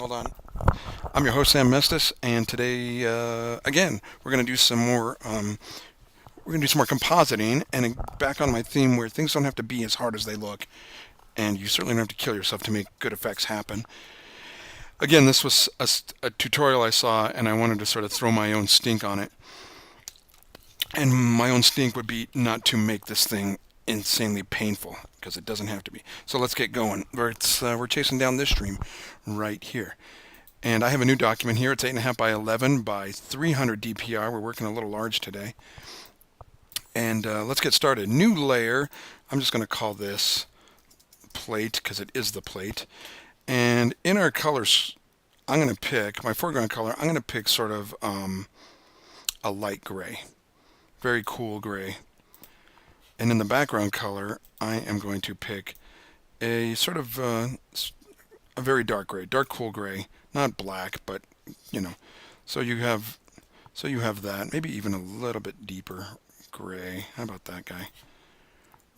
hold on. I'm your host Sam Mestis, and today, again, we're going to do some more. We're going to do some more compositing, and back on my theme where things don't have to be as hard as they look, and you certainly don't have to kill yourself to make good effects happen. Again, this was a tutorial I saw, and I wanted to sort of throw my own stink on it. And my own stink would be not to make this thing insanely painful, because it doesn't have to be. So let's get going. We're chasing down this stream right here. And I have a new document here. It's 8.5 by 11 by 300 DPI. We're working a little large today. And let's get started. New layer. I'm just going to call this plate because it is the plate. And in our colors, I'm going to pick, my foreground color, I'm going to pick sort of a light gray. Very cool gray. And in the background color, I am going to pick a sort of a very dark gray, dark cool gray, not black, but you know. So you have that, maybe even a little bit deeper gray. How about that guy?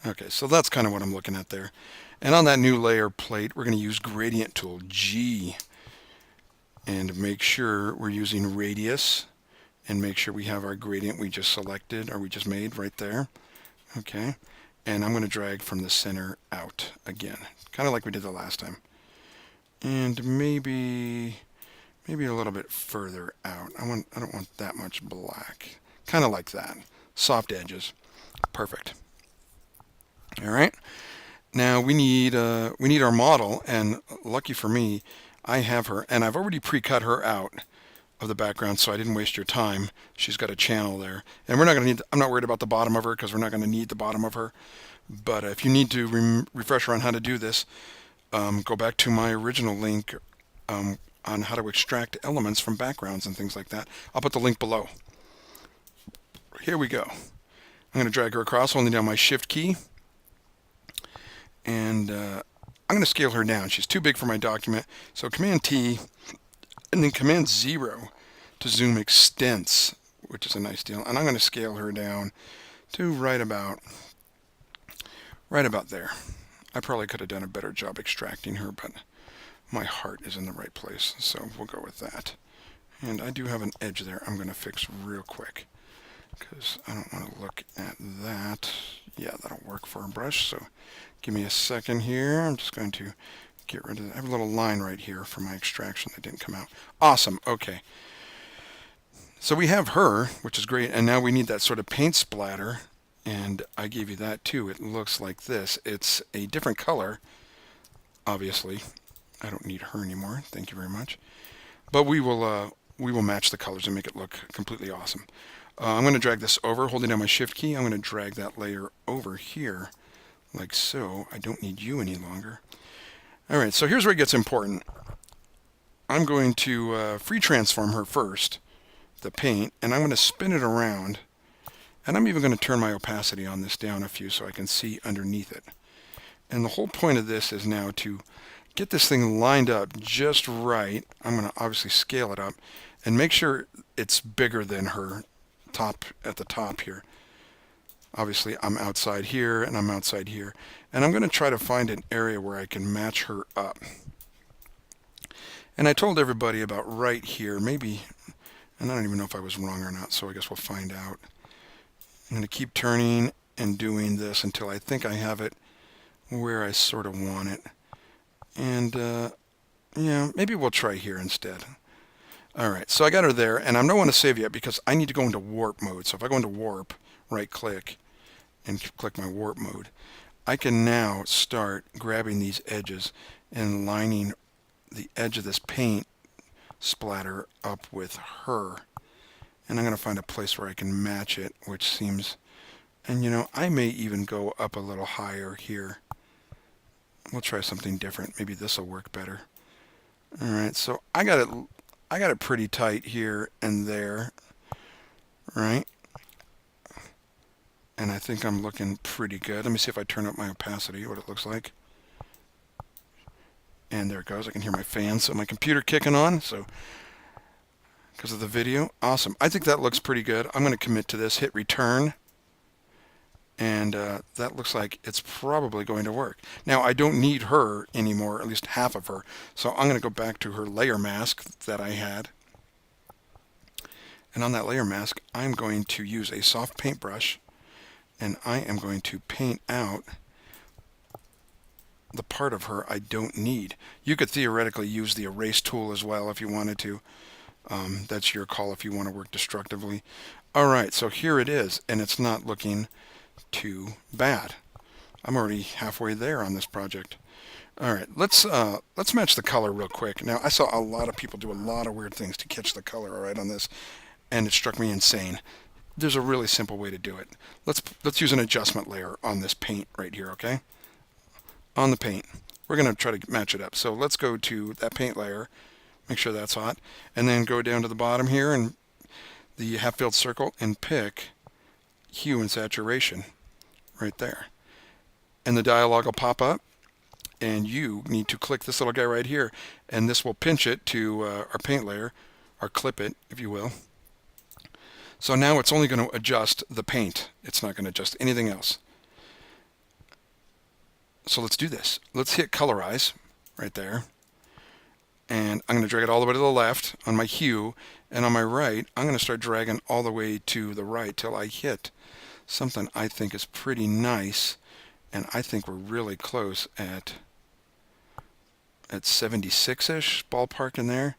Okay, so that's kind of what I'm looking at there. And on that new layer plate, we're going to use gradient tool G and make sure we're using radius and make sure we have our gradient we just selected or we just made right there. Okay, and I'm going to drag from the center out again, kind of like we did the last time. And maybe a little bit further out. I don't want that much black. Kind of like that. Soft edges. Perfect. All right. Now we need our model, and lucky for me, I have her, and I've already pre-cut her out of the background, so I didn't waste your time. She's got a channel there, and we're not going to need. I'm not worried about the bottom of her because we're not going to need the bottom of her. But if you need to refresh her on how to do this, go back to my original link on how to extract elements from backgrounds and things like that. I'll put the link below. Here we go. I'm going to drag her across, holding down my Shift key. And I'm going to scale her down. She's too big for my document. So Command T and then Command 0 to zoom extents, which is a nice deal. And I'm going to scale her down to right about there. I probably could have done a better job extracting her, but my heart is in the right place, so we'll go with that. And I do have an edge there I'm going to fix real quick because I don't want to look at that. Yeah, that'll work for a brush, so give me a second here. I'm just going to get rid of that. I have a little line right here for my extraction that didn't come out. Awesome, okay. So we have her, which is great, and now we need that sort of paint splatter. And I gave you that too. It looks like this. It's a different color, obviously. I don't need her anymore. Thank you very much. But we will match the colors and make it look completely awesome. I'm going to drag this over, holding down my Shift key. I'm going to drag that layer over here, like so. I don't need you any longer. All right, so here's where it gets important. I'm going to free transform her first, the paint, and I'm going to spin it around. And I'm even going to turn my opacity on this down a few so I can see underneath it. And the whole point of this is now to get this thing lined up just right. I'm going to obviously scale it up and make sure it's bigger than her top at the top here. Obviously I'm outside here and I'm outside here. And I'm going to try to find an area where I can match her up. And I told everybody about right here, maybe, and I don't even know if I was wrong or not, so I guess we'll find out. I'm going to keep turning and doing this until I think I have it where I sort of want it. And, yeah, maybe we'll try here instead. All right, so I got her there, and I don't want to save yet because I need to go into warp mode. So if I go into warp, right-click, and click my warp mode, I can now start grabbing these edges and lining the edge of this paint splatter up with her. And I'm going to find a place where I can match it, which seems, and you know, I may even go up a little higher here. We'll try something different. Maybe this will work better. All right, so I got it pretty tight here and there, right? And I think I'm looking pretty good. Let me see if I turn up my opacity, what it looks like. And there it goes. I can hear my fans, so my computer kicking on, so because of the video. Awesome. I think that looks pretty good. I'm going to commit to this, hit return, And that looks like it's probably going to work. Now, I don't need her anymore, at least half of her. So I'm going to go back to her layer mask that I had. And on that layer mask, I'm going to use a soft paintbrush, and I am going to paint out the part of her I don't need. You could theoretically use the erase tool as well if you wanted to. That's your call if you want to work destructively. All right, so here it is, and it's not looking too bad. I'm already halfway there on this project. All right, let's match the color real quick. Now, I saw a lot of people do a lot of weird things to catch the color, all right, on this, and it struck me insane. There's a really simple way to do it. Let's use an adjustment layer on this paint right here, okay? On the paint. We're going to try to match it up. So let's go to that paint layer, make sure that's hot, and then go down to the bottom here and the half-filled circle and pick hue and saturation right there. And the dialog will pop up, and you need to click this little guy right here, and this will pinch it to our paint layer, or clip it, if you will. So now it's only going to adjust the paint. It's not going to adjust anything else. So let's do this. Let's hit colorize right there. And I'm going to drag it all the way to the left on my hue. And on my right, I'm going to start dragging all the way to the right till I hit something I think is pretty nice. And I think we're really close at 76-ish, ballpark in there.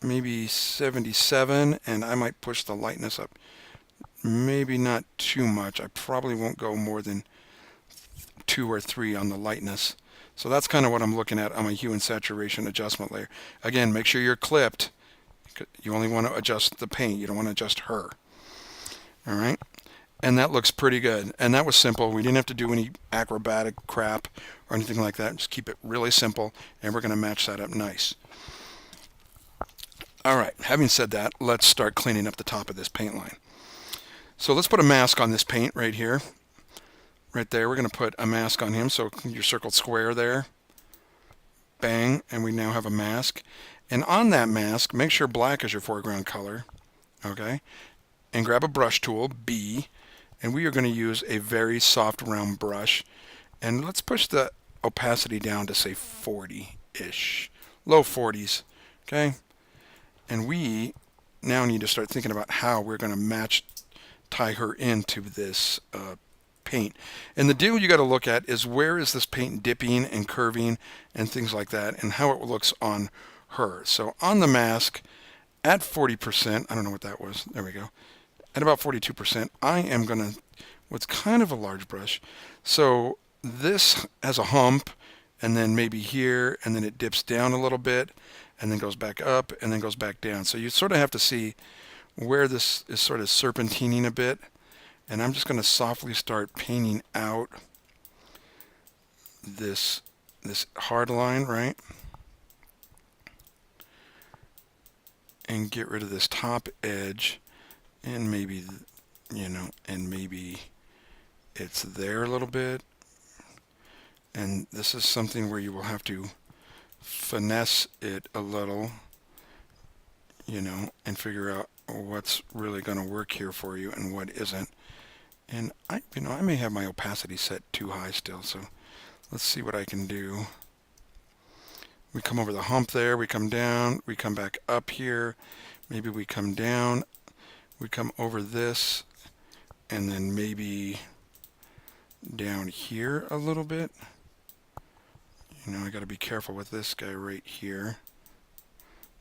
Maybe 77, and I might push the lightness up. Maybe not too much. I probably won't go more than 2 or 3 on the lightness. So that's kind of what I'm looking at on my hue and saturation adjustment layer. Again, make sure you're clipped. You only want to adjust the paint. You don't want to adjust her. All right? And that looks pretty good. And that was simple. We didn't have to do any acrobatic crap or anything like that. Just keep it really simple, and we're going to match that up nice. All right, having said that, let's start cleaning up the top of this paint line. So let's put a mask on this paint right here. Right there, we're going to put a mask on him, so your circled square there. Bang, and we now have a mask. And on that mask, make sure black is your foreground color, okay? And grab a brush tool, B, and we are going to use a very soft round brush. And let's push the opacity down to, say, 40-ish, low 40s, okay? And we now need to start thinking about how we're going to tie her into this paint. And the deal you got to look at is where is this paint dipping and curving and things like that, and how it looks on her. So on the mask, at 40%, I don't know what that was, there we go, at about 42%, I am going to, with kind of a large brush, so this has a hump, and then maybe here, and then it dips down a little bit, and then goes back up, and then goes back down. So you sort of have to see where this is sort of serpentining a bit. And I'm just going to softly start painting out this hard line, right? And get rid of this top edge, and maybe, and maybe it's there a little bit. And this is something where you will have to finesse it a little, and figure out what's really going to work here for you and what isn't. And I may have my opacity set too high still, so let's see what I can do. We come over the hump there, we come down, we come back up here, maybe we come down, we come over this, and then maybe down here a little bit. I got to be careful with this guy right here,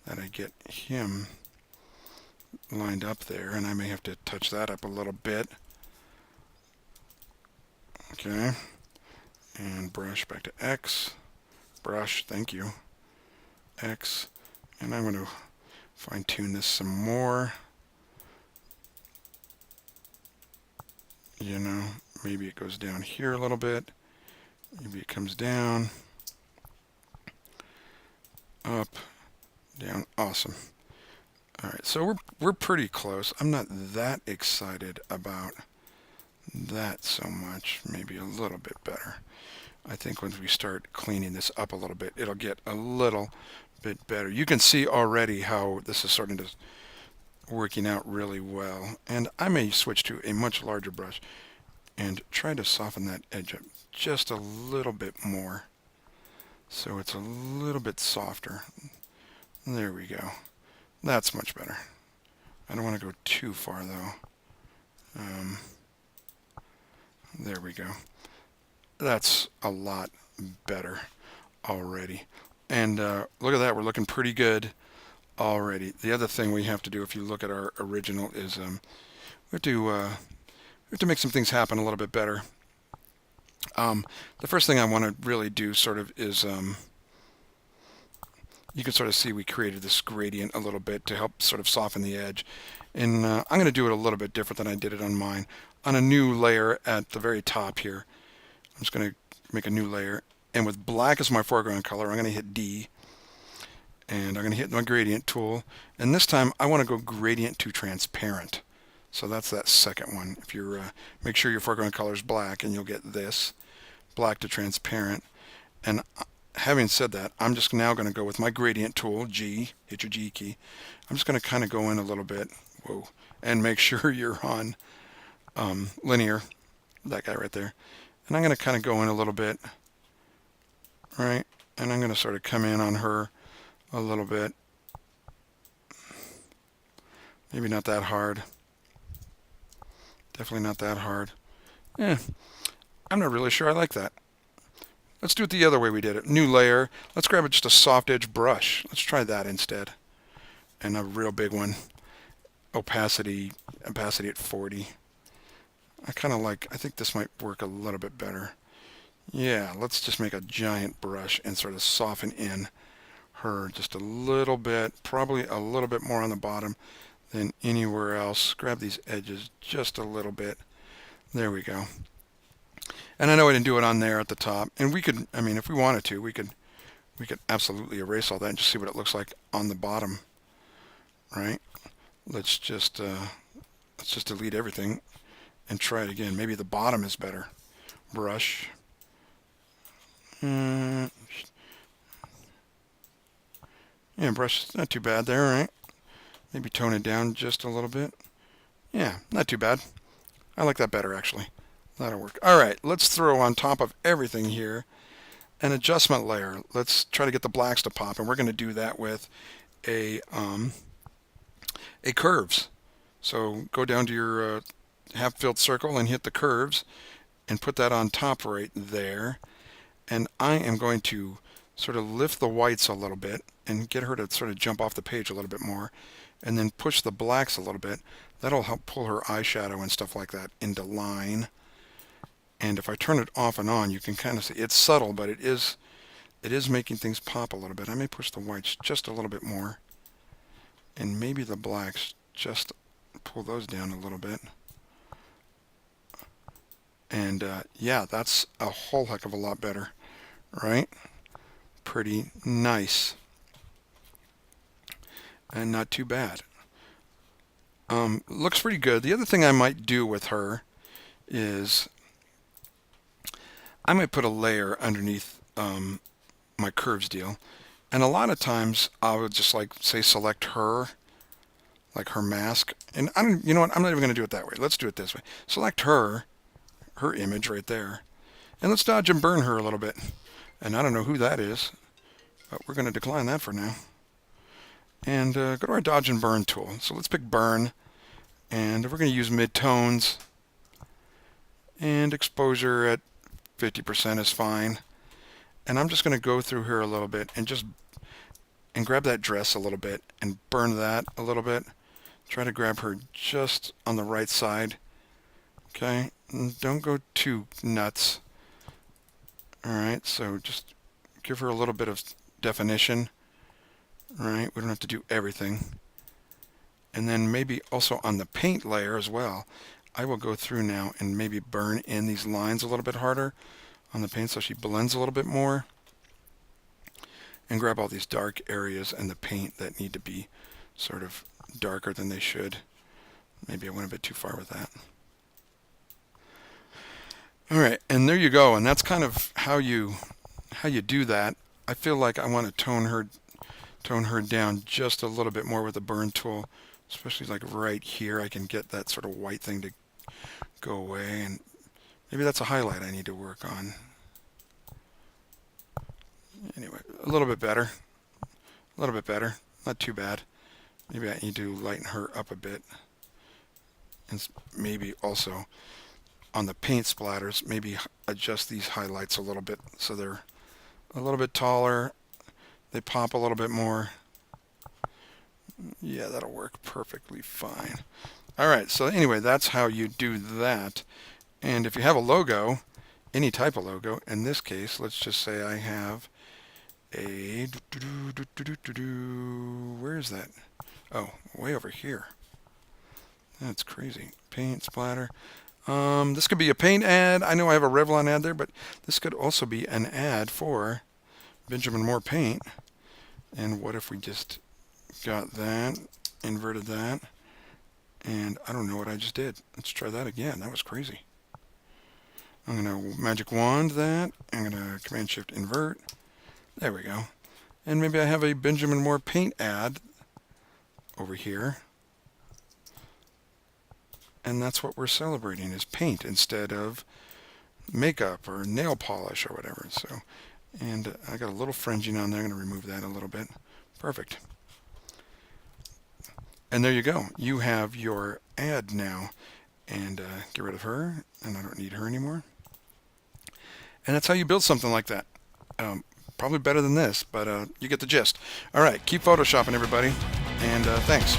that I get him lined up there, and I may have to touch that up a little bit. Okay, and brush back to X, brush, thank you, X, and I'm going to fine tune this some more. Maybe it goes down here a little bit, maybe it comes down, up, down, awesome. All right, so we're pretty close. I'm not that excited about that so much, maybe a little bit better. I think once we start cleaning this up a little bit, it'll get a little bit better. You can see already how this is starting to working out really well. And I may switch to a much larger brush and try to soften that edge up just a little bit more so it's a little bit softer. There we go. That's much better. I don't want to go too far though. There we go. That's a lot better already. And look at that, we're looking pretty good already. The other thing we have to do, if you look at our original, is we have to make some things happen a little bit better. The first thing I want to really do sort of is you can sort of see we created this gradient a little bit to help sort of soften the edge. And I'm going to do it a little bit different than I did it on mine. On a new layer at the very top here, I'm just going to make a new layer. And with black as my foreground color, I'm going to hit D. And I'm going to hit my gradient tool. And this time I want to go gradient to transparent. So that's that second one. If you're make sure your foreground color is black, and you'll get this black to transparent. And having said that, I'm just now going to go with my gradient tool, G, hit your G key. I'm just going to kind of go in a little bit, whoa, and make sure you're on linear, that guy right there. And I'm going to kind of go in a little bit, right? And I'm going to sort of come in on her a little bit. Maybe not that hard. Definitely not that hard. I'm not really sure I like that. Let's do it the other way we did it. New layer. Let's grab just a soft edge brush. Let's try that instead. And a real big one. Opacity at 40. I think this might work a little bit better. Yeah, let's just make a giant brush and sort of soften in her just a little bit, probably a little bit more on the bottom than anywhere else. Grab these edges just a little bit. There we go. And I know I didn't do it on there at the top. And we could, I mean, if we wanted to, we could absolutely erase all that and just see what it looks like on the bottom. Right? Let's just delete everything and try it again. Maybe the bottom is better. Brush. Yeah, brush is not too bad there, right? Maybe tone it down just a little bit. Yeah, not too bad. I like that better, actually. That'll work. All right, let's throw on top of everything here an adjustment layer. Let's try to get the blacks to pop, and we're going to do that with a curves. So go down to your half-filled circle and hit the curves and put that on top right there. And I am going to sort of lift the whites a little bit and get her to sort of jump off the page a little bit more, and then push the blacks a little bit. That'll help pull her eyeshadow and stuff like that into line. And if I turn it off and on, you can kind of see it's subtle, but it is making things pop a little bit. I may push the whites just a little bit more, and maybe the blacks, just pull those down a little bit. And yeah, that's a whole heck of a lot better, right? Pretty nice. And not too bad. Looks pretty good. The other thing I might do with her is I might put a layer underneath my curves deal. And a lot of times I would just say select her, like her mask. And you know what? I'm not even going to do it that way. Let's do it this way. Select her image right there. And let's dodge and burn her a little bit. And I don't know who that is, but we're going to decline that for now. And go to our dodge and burn tool. So let's pick burn. And we're going to use mid-tones. And exposure at 50% is fine. And I'm just going to go through here a little bit and grab that dress a little bit and burn that a little bit. Try to grab her just on the right side. Okay? And don't go too nuts. Alright, so just give her a little bit of definition. Right, we don't have to do everything. And then maybe also on the paint layer as well, I will go through now and maybe burn in these lines a little bit harder on the paint so she blends a little bit more. And grab all these dark areas in the paint that need to be sort of darker than they should. Maybe I went a bit too far with that. Alright, and there you go, and that's kind of how you do that. I feel like I want to tone her down just a little bit more with the burn tool, especially like right here. I can get that sort of white thing to go away and Maybe that's a highlight I need to work on. Anyway, a little bit better. A little bit better. Not too bad. Maybe I need to lighten her up a bit. And maybe also on the paint splatters, maybe adjust these highlights a little bit so they're a little bit taller. They pop a little bit more. Yeah, that'll work perfectly fine. All right, so anyway, that's how you do that. And if you have a logo, any type of logo, in this case, let's just say I have a... Where is that? Oh, way over here. That's crazy. Paint, splatter. This could be a paint ad. I know I have a Revlon ad there, but this could also be an ad for Benjamin Moore Paint. And what if we just got that, inverted that, and I don't know what I just did. Let's try that again. That was crazy. I'm going to magic wand that. I'm going to Command Shift invert. There we go. And maybe I have a Benjamin Moore Paint ad over here. And that's what we're celebrating, is paint instead of makeup or nail polish or whatever. So, and I got a little fringing on there. I'm going to remove that a little bit. Perfect. And there you go. You have your ad now. And get rid of her. And I don't need her anymore. And that's how you build something like that. Probably better than this, but you get the gist. All right, keep photoshopping, everybody. And thanks.